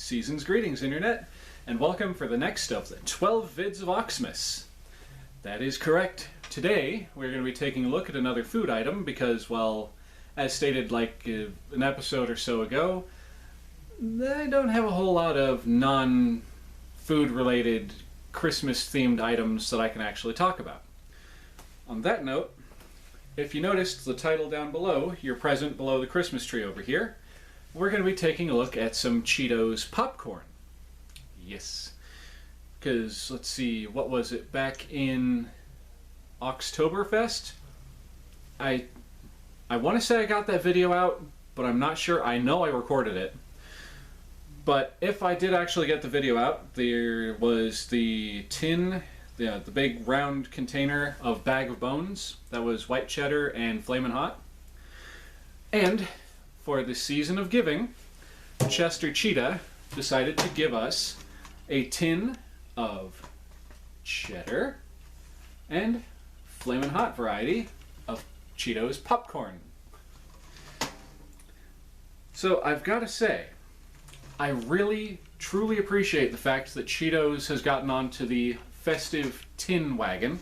Season's greetings, Internet, and welcome for the next of the 12 vids of Oxmas. That is correct. Today, we're going to be taking a look at another food item because, well, as stated like an episode or so ago, I don't have a whole lot of non-food related Christmas-themed items that I can actually talk about. On that note, if you noticed the title down below, your present below the Christmas tree over here, we're going to be taking a look at some Cheetos Popcorn. Yes. Because, let's see, what was it? Back in Oktoberfest? I want to say I got that video out, but I'm not sure. I know I recorded it. But if I did actually get the video out, there was the tin, the big round container of Bag of Bones. That was white cheddar and Flamin' Hot. And for the season of giving, Chester Cheetah decided to give us a tin of cheddar and Flamin' Hot variety of Cheetos Popcorn. So I've got to say, I really, truly appreciate the fact that Cheetos has gotten onto the festive tin wagon.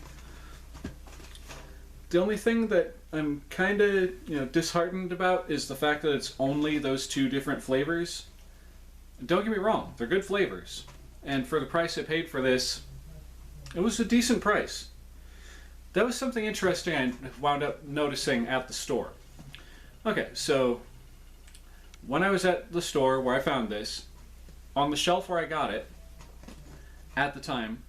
The only thing that I'm kind of, disheartened about is the fact that it's only those two different flavors. Don't get me wrong, they're good flavors. And for the price I paid for this, it was a decent price. That was something interesting I wound up noticing at the store. Okay, so when I was at the store where I found this, on the shelf where I got it, at the time,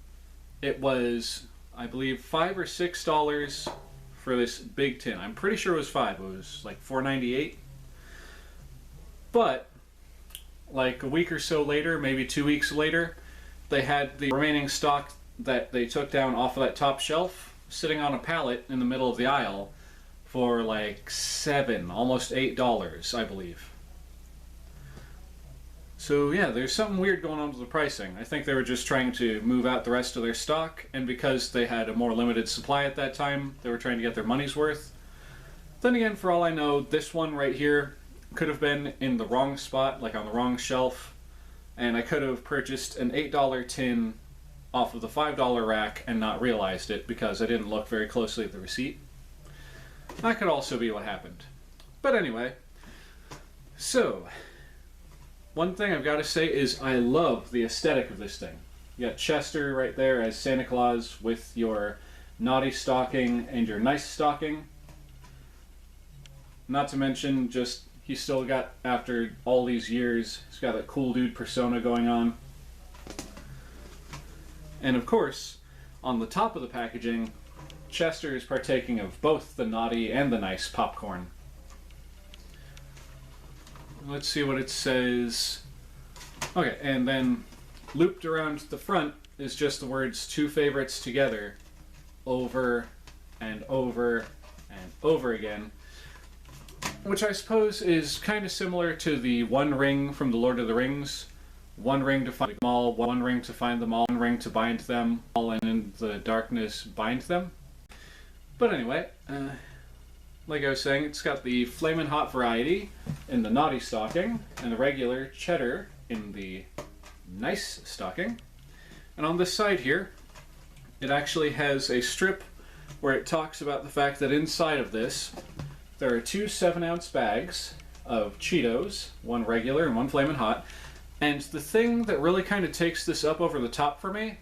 it was, I believe, $5 or $6 for this big tin. I'm pretty sure it was $5. It was like $4.98. But like a week or so later, maybe 2 weeks later, they had the remaining stock that they took down off of that top shelf sitting on a pallet in the middle of the aisle for like $7, almost $8, I believe. So yeah, there's something weird going on with the pricing. I think they were just trying to move out the rest of their stock, and because they had a more limited supply at that time, they were trying to get their money's worth. Then again, for all I know, this one right here could have been in the wrong spot, like on the wrong shelf, and I could have purchased an $8 tin off of the $5 rack and not realized it because I didn't look very closely at the receipt. That could also be what happened. But anyway, so one thing I've got to say is I love the aesthetic of this thing. You got Chester right there as Santa Claus with your naughty stocking and your nice stocking. Not to mention, just he's still got, after all these years, he's got that cool dude persona going on. And of course, on the top of the packaging, Chester is partaking of both the naughty and the nice popcorn. Let's see what it says. Okay, and then looped around the front is just the words "two favorites together" over and over and over again, which I suppose is kind of similar to the one ring from the Lord of the Rings. One ring to find them all, one ring to find them all, one ring to bind them all, and in the darkness bind them. But anyway, like I was saying, it's got the Flamin' Hot variety in the naughty stocking, and the regular cheddar in the nice stocking. And on this side here, it actually has a strip where it talks about the fact that inside of this, there are two 7-ounce bags of Cheetos, one regular and one Flamin' Hot. And the thing that really kind of takes this up over the top for me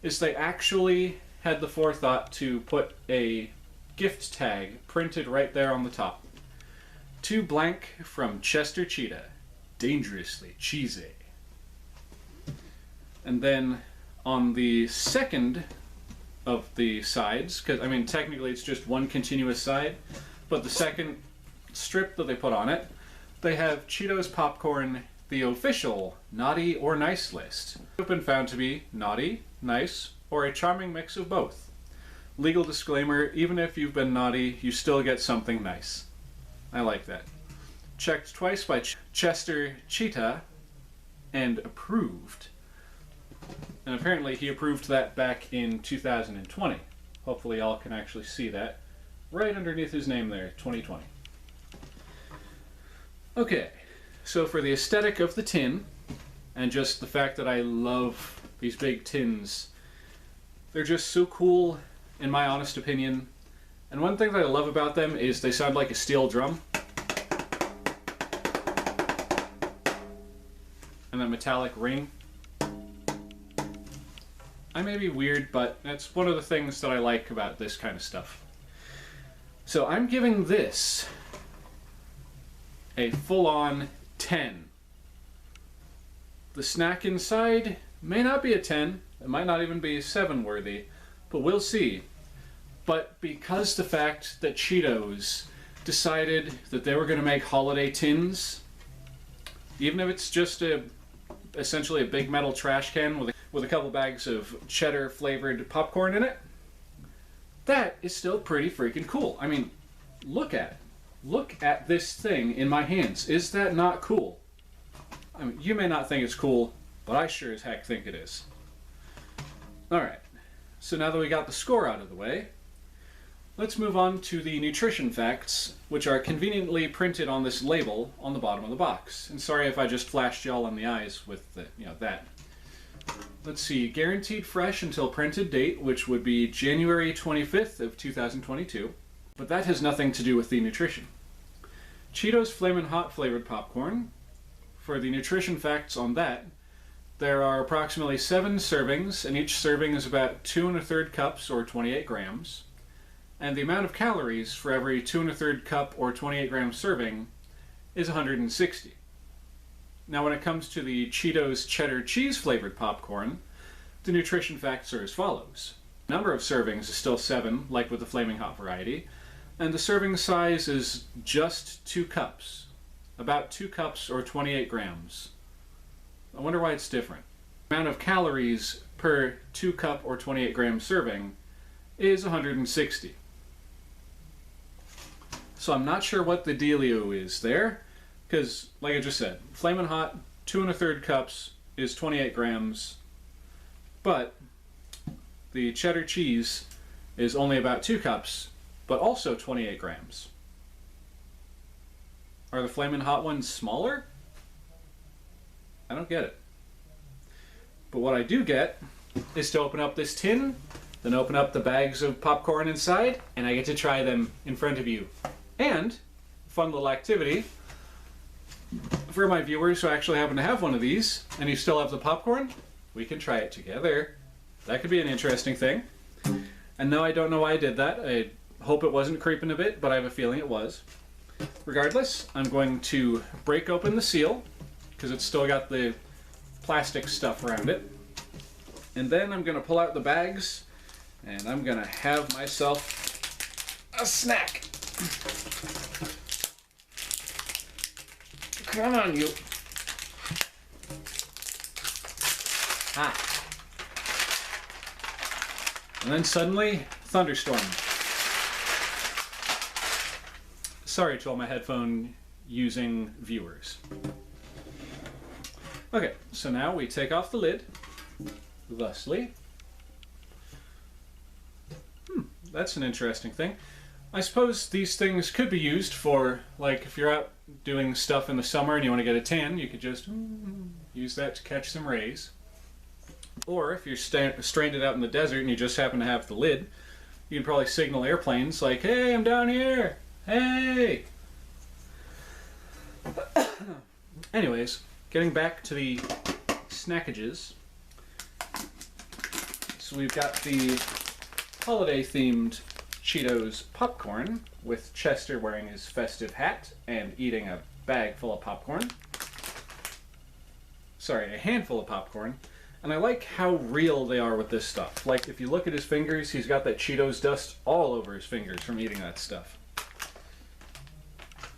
is they actually had the forethought to put a gift tag printed right there on the top. To blank from Chester Cheetah, dangerously cheesy. And then on the second of the sides, because I mean technically it's just one continuous side, but the second strip that they put on it, they have Cheetos Popcorn, the official naughty or nice list. Have been found to be naughty, nice, or a charming mix of both. Legal disclaimer, even if you've been naughty, you still get something nice. I like that. Checked twice by Chester Cheetah and approved. And apparently he approved that back in 2020. Hopefully y'all can actually see that right underneath his name there, 2020. Okay, so for the aesthetic of the tin, and just the fact that I love these big tins. They're just so cool, in my honest opinion. And one thing that I love about them is they sound like a steel drum. And that metallic ring. I may be weird, but that's one of the things that I like about this kind of stuff. So I'm giving this a full-on 10. The snack inside may not be a 10, it might not even be 7 worthy, but we'll see. But because the fact that Cheetos decided that they were going to make holiday tins, even if it's just essentially a big metal trash can with a couple bags of cheddar flavored popcorn in it, that is still pretty freaking cool. I mean, look at this thing in my hands. Is that not cool? I mean, you may not think it's cool, but I sure as heck think it is. Alright, so now that we got the score out of the way, let's move on to the nutrition facts, which are conveniently printed on this label on the bottom of the box. And sorry if I just flashed y'all in the eyes with that. Let's see, guaranteed fresh until printed date, which would be January 25th of 2022. But that has nothing to do with the nutrition. Cheetos Flamin' Hot flavored popcorn. For the nutrition facts on that, there are approximately 7 servings, and each serving is about 2 1/3 cups or 28 grams. And the amount of calories for every 2 1/3 cup or 28 gram serving is 160. Now when it comes to the Cheetos cheddar cheese flavored popcorn, the nutrition facts are as follows. The number of servings is still 7, like with the Flaming Hot variety, and the serving size is just 2 cups. About 2 cups or 28 grams. I wonder why it's different. The amount of calories per 2 cup or 28 gram serving is 160. So I'm not sure what the dealio is there, because, like I just said, Flamin' Hot 2 1/3 cups is 28 grams, but the cheddar cheese is only about 2 cups, but also 28 grams. Are the Flamin' Hot ones smaller? I don't get it. But what I do get is to open up this tin, then open up the bags of popcorn inside, and I get to try them in front of you. And, fun little activity, for my viewers who actually happen to have one of these, and you still have the popcorn, we can try it together. That could be an interesting thing. And no, I don't know why I did that. I hope it wasn't creeping a bit, but I have a feeling it was. Regardless, I'm going to break open the seal, because it's still got the plastic stuff around it. And then I'm going to pull out the bags, and I'm going to have myself a snack. Come on, you. Ah. And then suddenly, thunderstorm. Sorry to all my headphone using viewers. Okay, so now we take off the lid, thusly. That's an interesting thing. I suppose these things could be used for, like, if you're out doing stuff in the summer and you want to get a tan, you could just use that to catch some rays. Or if you're stranded out in the desert and you just happen to have the lid, you can probably signal airplanes like, "Hey, I'm down here! Hey!" Anyways, getting back to the snackages. So we've got the holiday-themed Cheetos Popcorn, with Chester wearing his festive hat and eating a bag full of popcorn. Sorry, a handful of popcorn. And I like how real they are with this stuff. Like, if you look at his fingers, he's got that Cheetos dust all over his fingers from eating that stuff.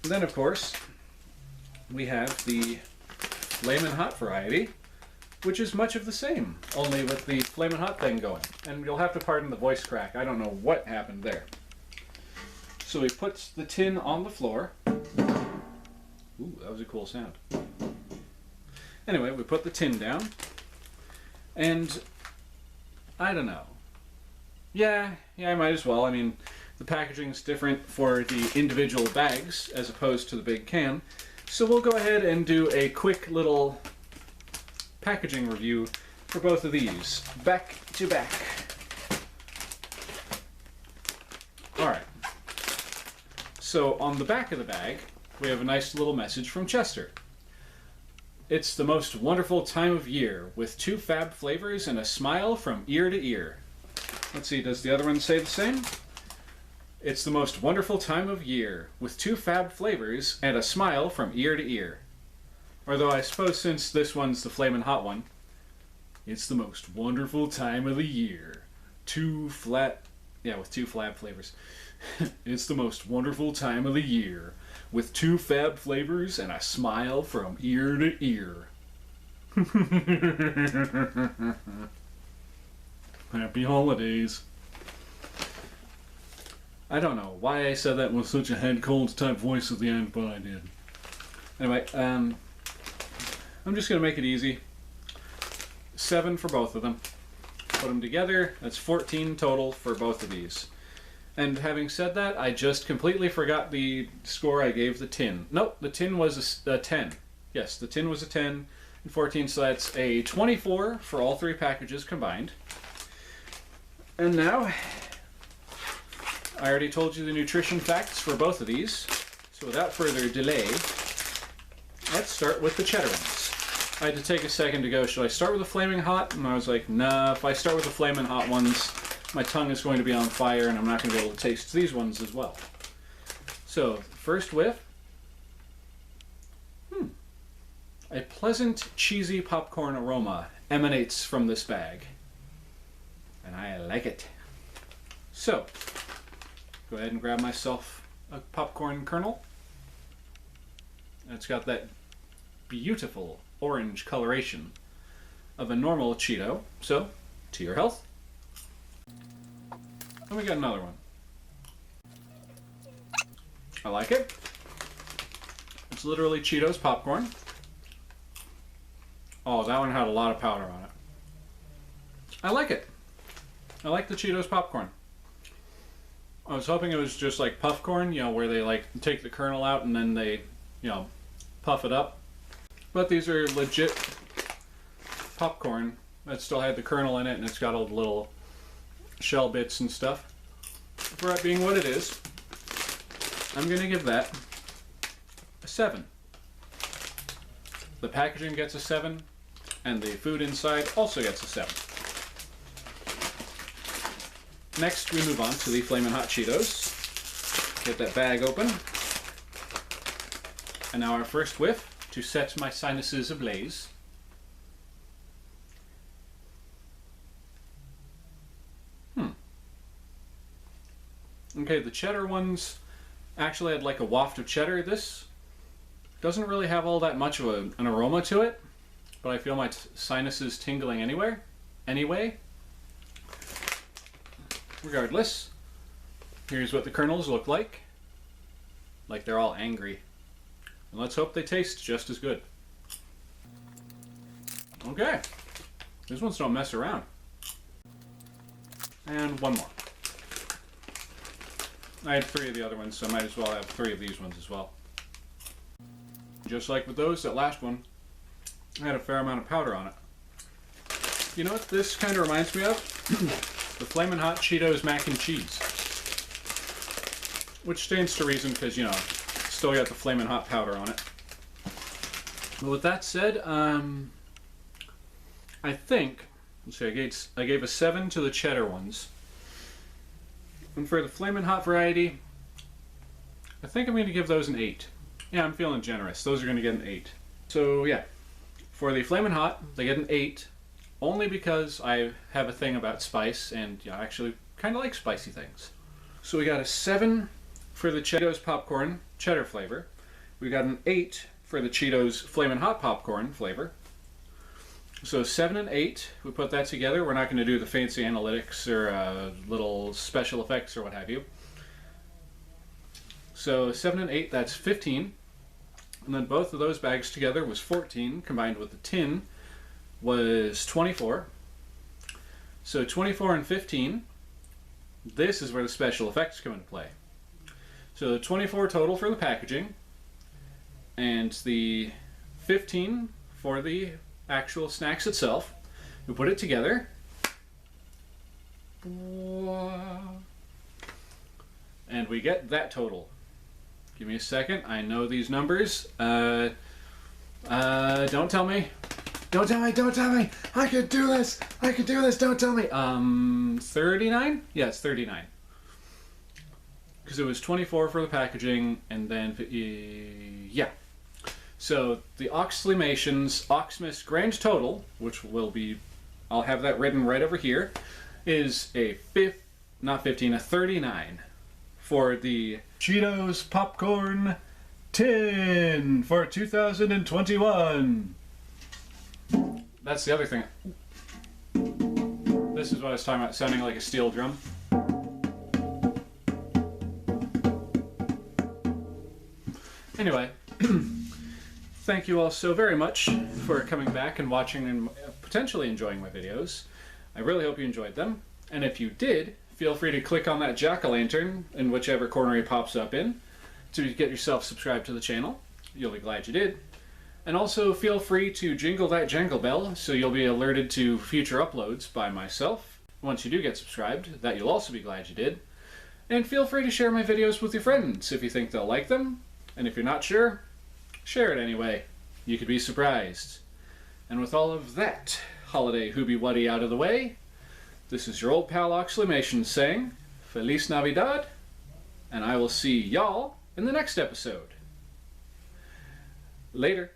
And then, of course, we have the Flamin' Hot variety, which is much of the same, only with the Flamin' Hot thing going. And you'll have to pardon the voice crack. I don't know what happened there. So we put the tin on the floor. Ooh, that was a cool sound. Anyway, we put the tin down. And I don't know. Yeah, I might as well. I mean, the packaging's different for the individual bags as opposed to the big can. So we'll go ahead and do a quick little packaging review for both of these, back to back. Alright. So on the back of the bag, we have a nice little message from Chester. It's the most wonderful time of year, with 2 fab flavors and a smile from ear to ear. Let's see, does the other one say the same? It's the most wonderful time of year, with 2 fab flavors and a smile from ear to ear. Although I suppose since this one's the Flamin' Hot one, it's the most wonderful time of the year. With 2 fab flavors. It's the most wonderful time of the year, with 2 fab flavors and a smile from ear to ear. Happy holidays. I don't know why I said that with such a head cold type voice at the end, but I did. Anyway, I'm just going to make it easy. 7 for both of them. Put them together, that's 14 total for both of these. And having said that, I just completely forgot the score I gave the tin. Nope, the tin was a 10. Yes, the tin was a 10 and 14, so that's a 24 for all 3 packages combined. And now, I already told you the nutrition facts for both of these, so without further delay, let's start with the cheddar ones. I had to take a second to go, should I start with the Flaming Hot? And I was like, nah, if I start with the Flamin' Hot ones, my tongue is going to be on fire and I'm not going to be able to taste these ones as well. So, first whiff. A pleasant, cheesy popcorn aroma emanates from this bag. And I like it. So, go ahead and grab myself a popcorn kernel. It's got that beautiful orange coloration of a normal Cheeto. So, to your health. And we got another one. I like it. It's literally Cheetos Popcorn. Oh, that one had a lot of powder on it. I like it. I like the Cheetos Popcorn. I was hoping it was just like puffcorn, you know, where they like take the kernel out and then they, you know, puff it up. But these are legit popcorn that still had the kernel in it, and it's got all the little shell bits and stuff. For it being what it is, I'm going to give that a 7. The packaging gets a 7, and the food inside also gets a 7. Next, we move on to the Flamin' Hot Cheetos. Get that bag open. And now our first whiff to set my sinuses ablaze. Okay, the cheddar ones actually had like a waft of cheddar. This doesn't really have all that much of an aroma to it, but I feel my sinuses tingling anyway. Regardless, here's what the kernels look like. Like they're all angry. And let's hope they taste just as good. Okay, these ones don't mess around. And one more. I had 3 of the other ones, so I might as well have 3 of these ones as well. Just like with those, that last one had a fair amount of powder on it. You know what this kind of reminds me of? The Flamin' Hot Cheetos mac and cheese. Which stands to reason because, you know, still got the Flamin' Hot powder on it. But with that said, I think, let's see, I gave a 7 to the cheddar ones. And for the Flamin' Hot variety, I think I'm going to give those an 8. Yeah, I'm feeling generous. Those are going to get an 8. So yeah, for the Flamin' Hot, they get an 8, only because I have a thing about spice, and yeah, I actually kind of like spicy things. So we got a 7 for the Cheetos Popcorn cheddar flavor. We got an 8 for the Cheetos Flamin' Hot Popcorn flavor. So 7 and 8, we put that together. We're not going to do the fancy analytics or little special effects or what have you. So 7 and 8, that's 15. And then both of those bags together was 14, combined with the tin was 24. So 24 and 15, this is where the special effects come into play. So 24 total for the packaging, and the 15 for the actual snacks itself. We put it together. And we get that total. Give me a second. I know these numbers. Don't tell me. Don't tell me. Don't tell me. I can do this. I can do this. Don't tell me. 39? Yeah, it's 39. Because it was 24 for the packaging, and then, yeah. So the Oxleymations Oxmas grand total, which will be, I'll have that written right over here, is a 39 for the Cheetos Popcorn tin for 2021. That's the other thing. This is what I was talking about, sounding like a steel drum. Anyway, thank you all so very much for coming back and watching and potentially enjoying my videos. I really hope you enjoyed them. And if you did, feel free to click on that jack-o'-lantern in whichever corner it pops up in to get yourself subscribed to the channel. You'll be glad you did. And also feel free to jingle that jangle bell so you'll be alerted to future uploads by myself. Once you do get subscribed, that you'll also be glad you did. And feel free to share my videos with your friends if you think they'll like them. And if you're not sure, share it anyway. You could be surprised. And with all of that holiday hoobie-wuddy out of the way, this is your old pal Oxleymations saying, Feliz Navidad, and I will see y'all in the next episode. Later.